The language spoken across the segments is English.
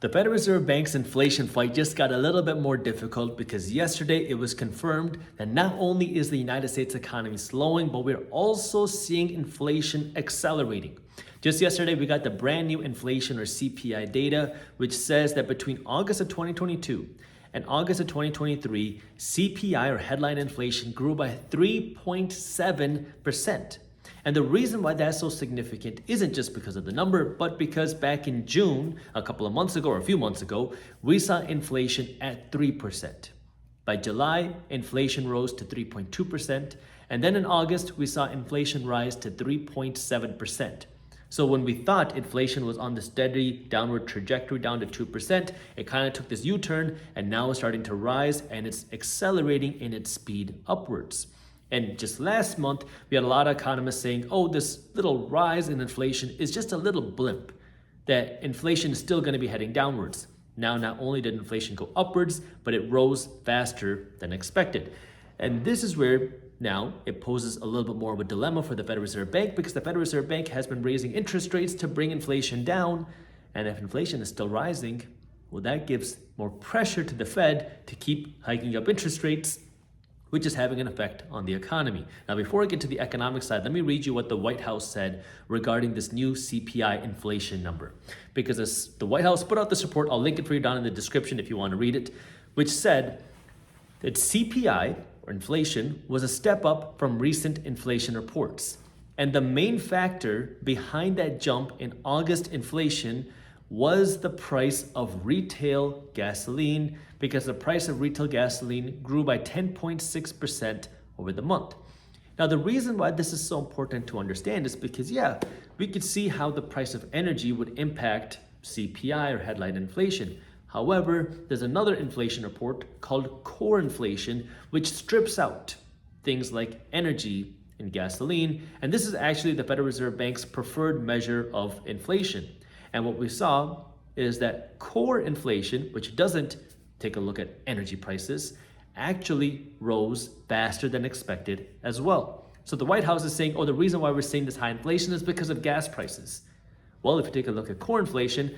The Federal Reserve Bank's inflation fight just got a little bit more difficult because yesterday it was confirmed that not only is the United States economy slowing, but we're also seeing inflation accelerating. Just yesterday, we got the brand new inflation or CPI data, which says that between August of 2022 and August of 2023, CPI or headline inflation grew by 3.7%. And the reason why that's so significant isn't just because of the number, but because back in June, a couple of months ago or a few months ago, we saw inflation at 3%. By July, inflation rose to 3.2%. And then in August, we saw inflation rise to 3.7%. So when we thought inflation was on the steady downward trajectory down to 2%, it kind of took this U-turn and now it's starting to rise and it's accelerating in its speed upwards. And just last month, we had a lot of economists saying, oh, this little rise in inflation is just a little blimp, that inflation is still going to be heading downwards. Now, not only did inflation go upwards, but it rose faster than expected. And this is where now it poses a little bit more of a dilemma for the Federal Reserve Bank, because the Federal Reserve Bank has been raising interest rates to bring inflation down. And if inflation is still rising, well, that gives more pressure to the Fed to keep hiking up interest rates, which is having an effect on the economy. Now, before I get to the economic side, let me read you what the White House said regarding this new CPI inflation number. Because the White House put out this report, I'll link it for you down in the description if you want to read it, which said that CPI, or inflation, was a step up from recent inflation reports. And the main factor behind that jump in August inflation was the price of retail gasoline, because the price of retail gasoline grew by 10.6% over the month. Now, the reason why this is so important to understand is because, we could see how the price of energy would impact CPI or headline inflation. However, there's another inflation report called core inflation, which strips out things like energy and gasoline. And this is actually the Federal Reserve Bank's preferred measure of inflation. And what we saw is that core inflation, which doesn't take a look at energy prices, actually rose faster than expected as well. So the White House is saying, oh, the reason why we're seeing this high inflation is because of gas prices. Well, if you take a look at core inflation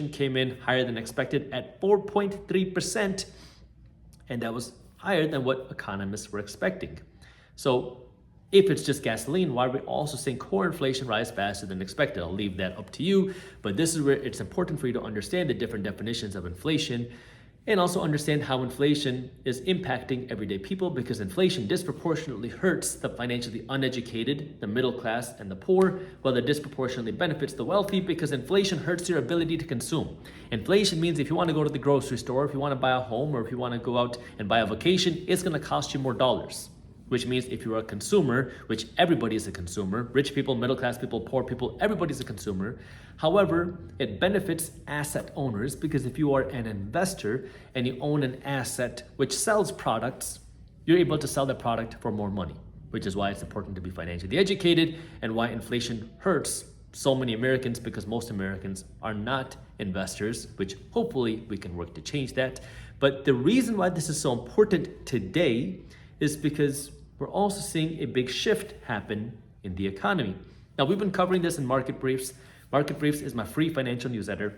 came in higher than expected at 4.3%, and that was higher than what economists were expecting. So if it's just gasoline, why are we also seeing core inflation rise faster than expected? I'll leave that up to you, but this is where it's important for you to understand the different definitions of inflation and also understand how inflation is impacting everyday people, because inflation disproportionately hurts the financially uneducated, the middle class, and the poor, while it disproportionately benefits the wealthy, because inflation hurts your ability to consume. Inflation means if you want to go to the grocery store, if you want to buy a home, or if you want to go out and buy a vacation, it's going to cost you more dollars. Which means if you're a consumer, which everybody is a consumer, rich people, middle class people, poor people, everybody's a consumer. However, it benefits asset owners, because if you are an investor and you own an asset which sells products, you're able to sell the product for more money, which is why it's important to be financially educated and why inflation hurts so many Americans, because most Americans are not investors, which hopefully we can work to change that. But the reason why this is so important today is because we're also seeing a big shift happen in the economy. Now, we've been covering this in Market Briefs. Market Briefs is my free financial newsletter.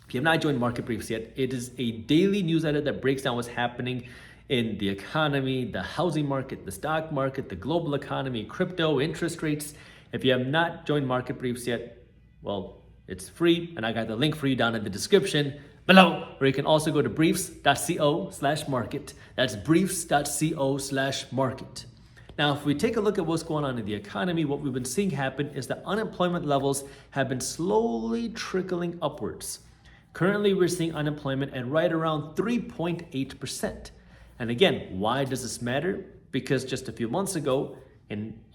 If you have not joined Market Briefs yet, it is a daily newsletter that breaks down what's happening in the economy, the housing market, the stock market, the global economy, crypto, interest rates. If you have not joined Market Briefs yet, well, it's free, and I got the link for you down in the description below, where you can also go to briefs.co/market. That's briefs.co/market. Now, if we take a look at what's going on in the economy, what we've been seeing happen is that unemployment levels have been slowly trickling upwards. Currently, we're seeing unemployment at right around 3.8%. And again, why does this matter? Because just a few months ago,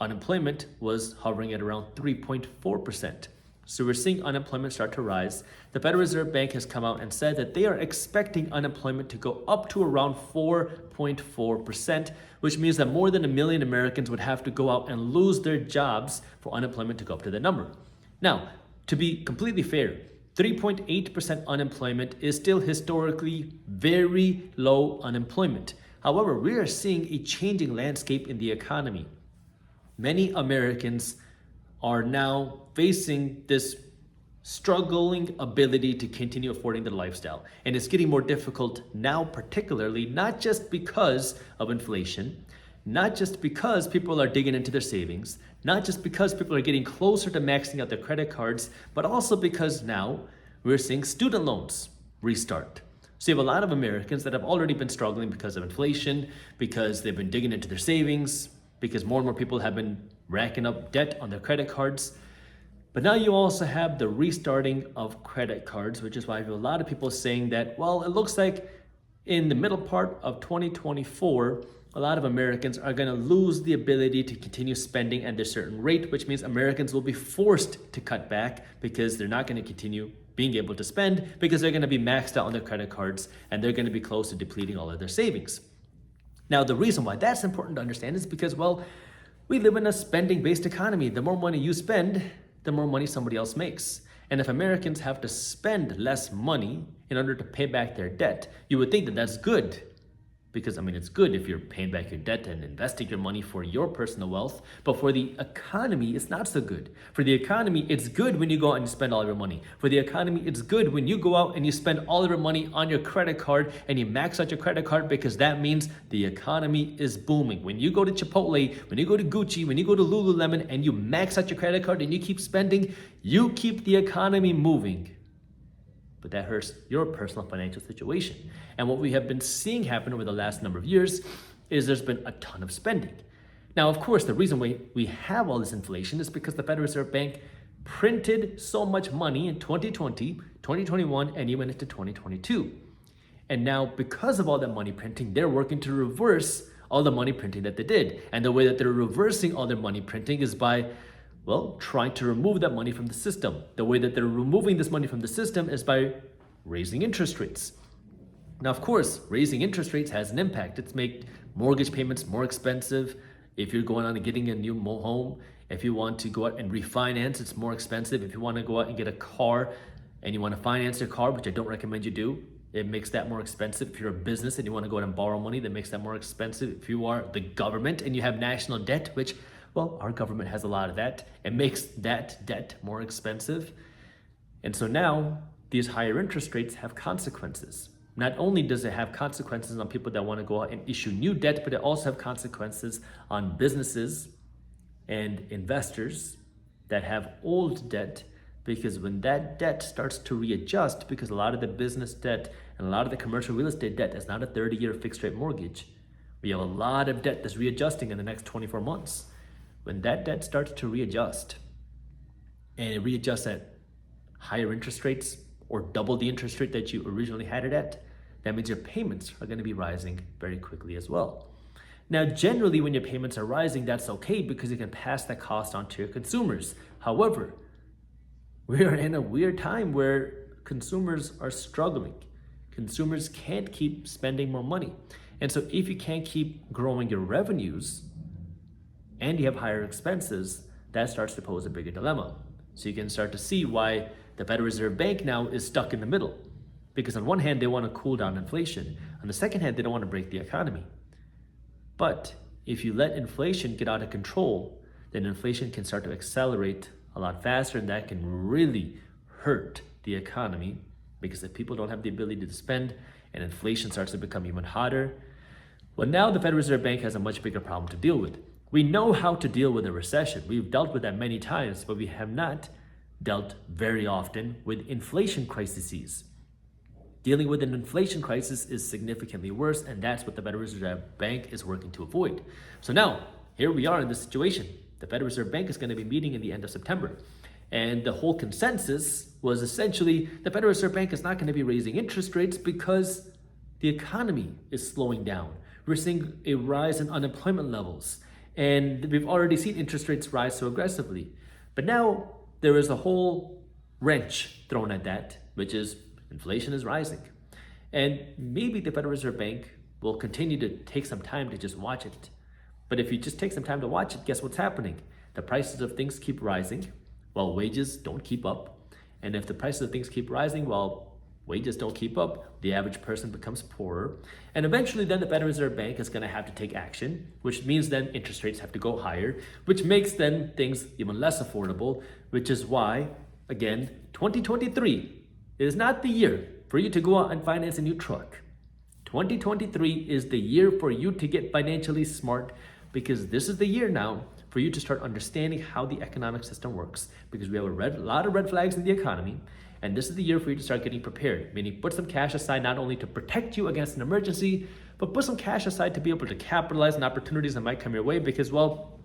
unemployment was hovering at around 3.4%. So we're seeing unemployment start to rise. The Federal Reserve Bank has come out and said that they are expecting unemployment to go up to around 4.4%, which means that more than 1 million Americans would have to go out and lose their jobs for unemployment to go up to that number. Now, to be completely fair, 3.8% unemployment is still historically very low unemployment. However, we are seeing a changing landscape in the economy. Many Americans are now facing this struggling ability to continue affording their lifestyle. And it's getting more difficult now, particularly not just because of inflation, not just because people are digging into their savings, not just because people are getting closer to maxing out their credit cards, but also because now we're seeing student loans restart. So you have a lot of Americans that have already been struggling because of inflation, because they've been digging into their savings, because more and more people have been racking up debt on their credit cards. But now you also have the restarting of credit cards, which is why you have a lot of people saying that, well, it looks like in the middle part of 2024, a lot of Americans are going to lose the ability to continue spending at a certain rate, which means Americans will be forced to cut back because they're not going to continue being able to spend because they're going to be maxed out on their credit cards and they're going to be close to depleting all of their savings. Now, the reason why that's important to understand is because, well, we live in a spending-based economy. The more money you spend, the more money somebody else makes. And if Americans have to spend less money in order to pay back their debt, you would think that that's good. Because, I mean, it's good if you're paying back your debt and investing your money for your personal wealth. But for the economy, it's not so good. For the economy, it's good when you go out and you spend all of your money. For the economy, it's good when you go out and you spend all of your money on your credit card and you max out your credit card because that means the economy is booming. When you go to Chipotle, when you go to Gucci, when you go to Lululemon and you max out your credit card and you keep spending, you keep the economy moving. But that hurts your personal financial situation. And what we have been seeing happen over the last number of years is there's been a ton of spending. Now, of course, the reason we have all this inflation is because the Federal Reserve Bank printed so much money in 2020, 2021, and even into 2022. And now, because of all that money printing, they're working to reverse all the money printing that they did. And the way that they're reversing all their money printing is by, well, trying to remove that money from the system. The way that they're removing this money from the system is by raising interest rates. Now, of course, raising interest rates has an impact. It's made mortgage payments more expensive. If you're going on and getting a new home, if you want to go out and refinance, it's more expensive. If you want to go out and get a car and you want to finance your car, which I don't recommend you do, it makes that more expensive. If you're a business and you want to go out and borrow money, that makes that more expensive. If you are the government and you have national debt, which, well, our government has a lot of that, it makes that debt more expensive. And so now these higher interest rates have consequences. Not only does it have consequences on people that want to go out and issue new debt, but it also have consequences on businesses and investors that have old debt, because when that debt starts to readjust, because a lot of the business debt and a lot of the commercial real estate debt is not a 30-year fixed rate mortgage. We have a lot of debt that's readjusting in the next 24 months. When that debt starts to readjust, and it readjusts at higher interest rates or double the interest rate that you originally had it at, that means your payments are going to be rising very quickly as well. Now, generally, when your payments are rising, that's okay because you can pass that cost on to your consumers. However, we are in a weird time where consumers are struggling. Consumers can't keep spending more money. And so if you can't keep growing your revenues and you have higher expenses, that starts to pose a bigger dilemma. So you can start to see why the Federal Reserve Bank now is stuck in the middle. Because on one hand, they want to cool down inflation. On the second hand, they don't want to break the economy. But if you let inflation get out of control, then inflation can start to accelerate a lot faster, and that can really hurt the economy, because if people don't have the ability to spend and inflation starts to become even hotter, well, now the Federal Reserve Bank has a much bigger problem to deal with. We know how to deal with a recession. We've dealt with that many times, but we have not dealt very often with inflation crises. Dealing with an inflation crisis is significantly worse, and that's what the Federal Reserve Bank is working to avoid. So now, here we are in this situation. The Federal Reserve Bank is going to be meeting in the end of September. And the whole consensus was essentially the Federal Reserve Bank is not going to be raising interest rates because the economy is slowing down. We're seeing a rise in unemployment levels, and we've already seen interest rates rise so aggressively. But now there is a whole wrench thrown at that, which is inflation is rising. And maybe the Federal Reserve Bank will continue to take some time to just watch it. But if you just take some time to watch it, guess what's happening? The prices of things keep rising while wages don't keep up. And if the prices of things keep rising while wages don't keep up, the average person becomes poorer. And eventually then the Federal Reserve Bank is going to have to take action, which means then interest rates have to go higher, which makes then things even less affordable, which is why, again, 2023 is not the year for you to go out and finance a new truck. 2023 is the year for you to get financially smart, because this is the year now for you to start understanding how the economic system works, because we have a lot of red flags in the economy, and this is the year for you to start getting prepared, meaning put some cash aside not only to protect you against an emergency, but put some cash aside to be able to capitalize on opportunities that might come your way, because, well,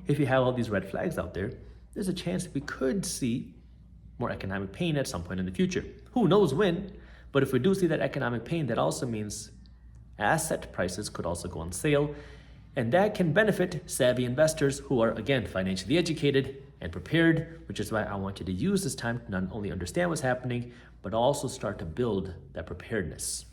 if you have all these red flags out there, there's a chance that we could see more economic pain at some point in the future. Who knows when, but if we do see that economic pain, that also means asset prices could also go on sale, and that can benefit savvy investors who are, again, financially educated and prepared, which is why I want you to use this time to not only understand what's happening, but also start to build that preparedness.